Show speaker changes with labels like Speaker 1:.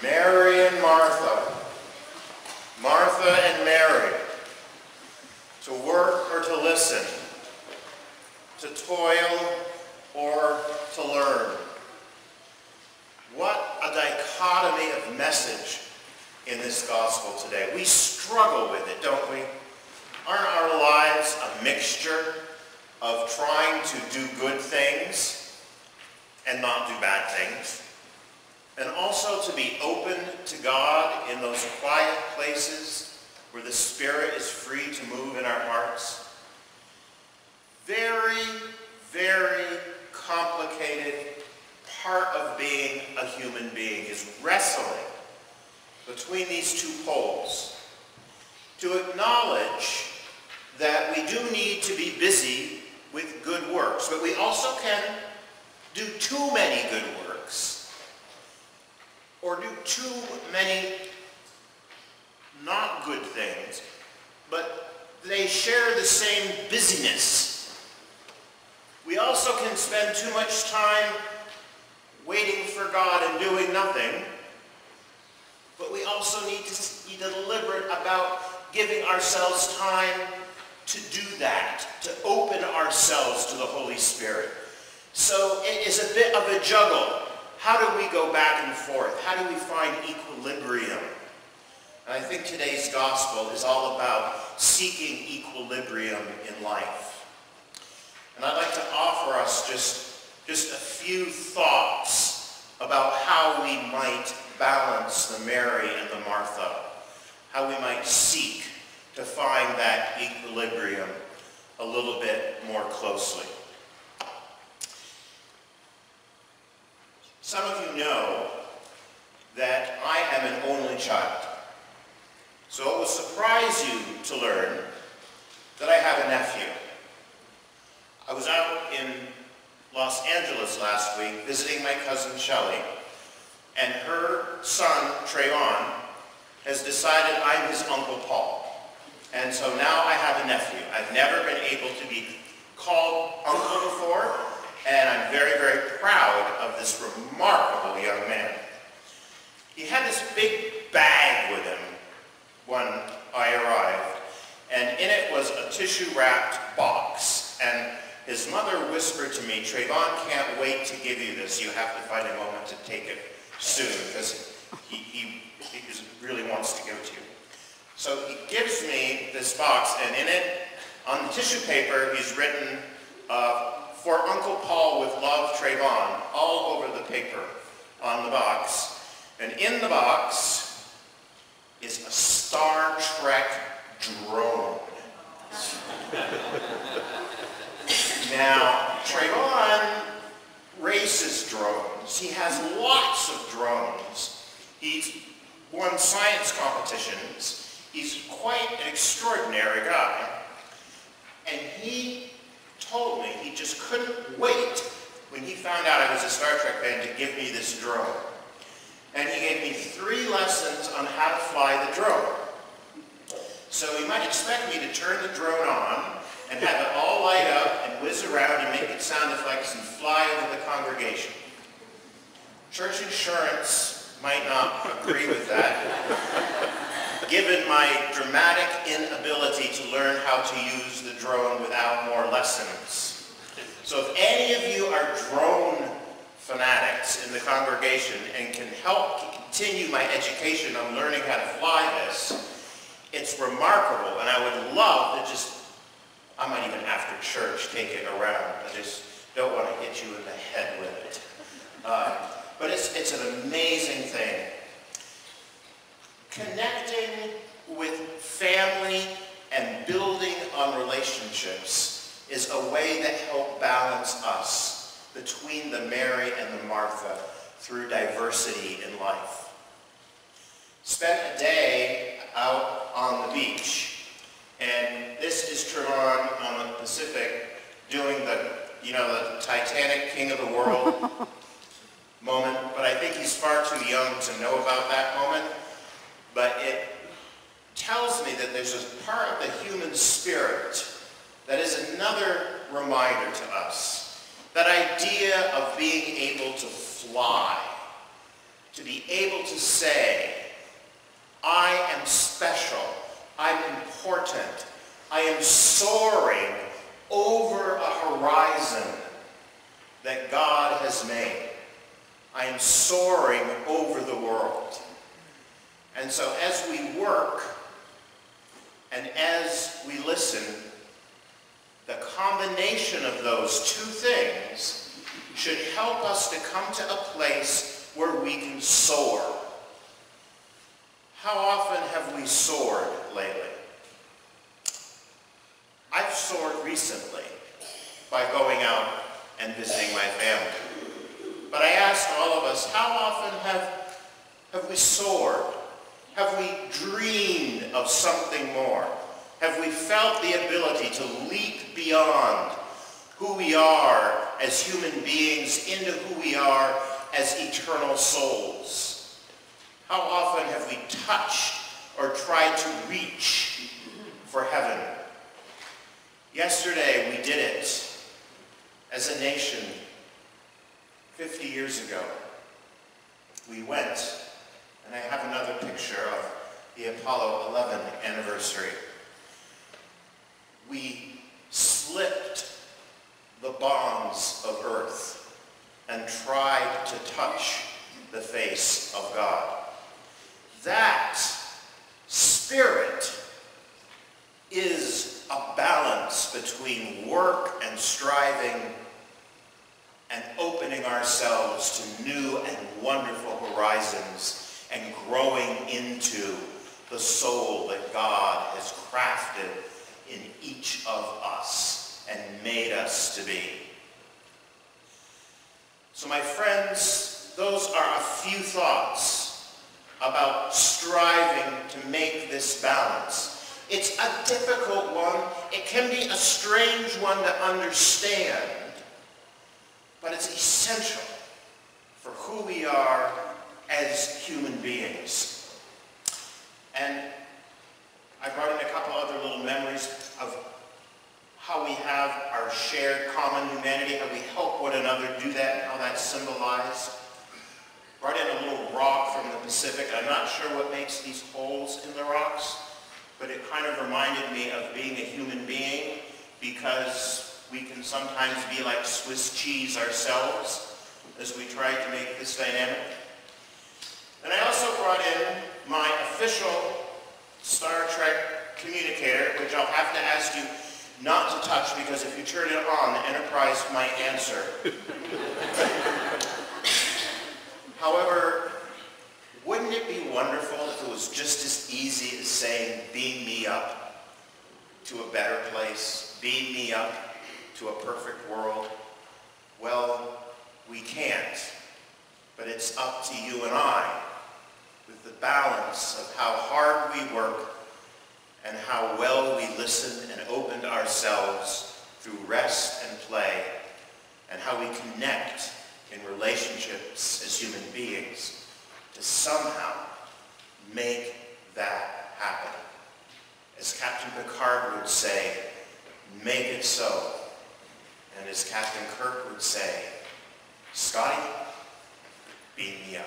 Speaker 1: Mary and Martha. Martha and Mary. To work or to listen. To toil or to learn. What a dichotomy of message in this gospel today. We struggle with it, don't we? Aren't our lives a mixture of trying to do good things and not do bad things? And also to be open to God in those quiet places where the Spirit is free to move in our hearts? Very, very complicated part of being a human being is wrestling between these two poles. To acknowledge that we do need to be busy with good works, but we also can do too many good works or do too many not good things, but they share the same busyness. We also can spend too much time waiting for God and doing nothing, but we also need to be deliberate about giving ourselves time to do that, to open ourselves to the Holy Spirit. So it is a bit of a juggle. How do we go back and forth? How do we find equilibrium? And I think today's gospel is all about seeking equilibrium in life. And I'd like to offer us just a few thoughts about how we might balance the Mary and the Martha, how we might seek to find that equilibrium a little bit more closely. Some of you know that I am an only child. So it will surprise you to learn that I have a nephew. I was out in Los Angeles last week visiting my cousin Shelley, and her son, Trayvon, has decided I'm his Uncle Paul. And so now I have a nephew. I've never been able to be called uncle before, and I'm very, very proud of this remarkable young man. He had this big bag with him when I arrived, and in it was a tissue-wrapped box. And his mother whispered to me, "Trayvon can't wait to give you this. You have to find a moment to take it soon," because he really wants to give it to you. So he gives me this box, and in it, on the tissue paper, he's written, "For Uncle Paul with love, Trayvon," all over the paper on the box. And in the box is a Star Trek drone. Now, Trayvon races drones. He has lots of drones. He's won science competitions. He's quite an extraordinary guy. And he told me he just couldn't wait when he found out I was a Star Trek fan to give me this drone. And he gave me 3 lessons on how to fly the drone. So you might expect me to turn the drone on and have it all light up and whiz around and make its sound effects and fly over the congregation. Church insurance might not agree with that, given my dramatic inability to learn how to use the drone without more lessons. So if any of you are drone fanatics in the congregation and can help continue my education on learning how to fly this, it's remarkable, and I would love to I might even after church take it around. I just don't want to hit you in the head with it. But it's an amazing thing. Connecting with family and building on relationships is a way that helps balance us between the Mary and the Martha through diversity in life. Spent a day out on the beach, and this is Trayvon on the Pacific doing the Titanic King of the World moment, but I think he's far too young to know about that moment. But it tells me that there's a part of the human spirit that is another reminder to us. That idea of being able to fly, to be able to say, I am special, I'm important, I am soaring over a horizon that God has made. I am soaring over the world. And so as we work and as we listen, the combination of those two things should help us to come to a place where we can soar. How often have we soared lately? I've soared recently by going out and visiting my family. But I ask all of us, how often have we soared? Have we dreamed of something more? Have we felt the ability to leap beyond who we are as human beings into who we are as eternal souls? How often have we touched or tried to reach for heaven? Yesterday we did it as a nation 50 years ago. We went, and I have another picture of the Apollo 11 anniversary. We slipped the bonds of earth and tried to touch the face of God. That spirit is a balance between work and striving and opening ourselves to new and wonderful horizons and growing into the soul that God has crafted in each of us and made us to be. So my friends, those are a few thoughts about striving to make this balance. It's a difficult one. It can be a strange one to understand, but it's essential for who we are as human beings. And I brought in a couple other little memories of how we have our shared common humanity, how we help one another do that, and how that's symbolized. Brought in a little rock from the Pacific. I'm not sure what makes these holes in the rocks, but it kind of reminded me of being a human being, because we can sometimes be like Swiss cheese ourselves as we try to make this dynamic. And I also brought in my official Star Trek communicator, which I'll have to ask you not to touch, because if you turn it on, the Enterprise might answer. However, wouldn't it be wonderful if it was just as easy as saying, beam me up to a better place, beam me up to a perfect world? Well, we can't, but it's up to you and I, with the balance of how hard we work and how well we listened and opened ourselves through rest and play, and how we connect in relationships as human beings to somehow make that happen. As Captain Picard would say, make it so. And as Captain Kirk would say, Scotty, beam me up.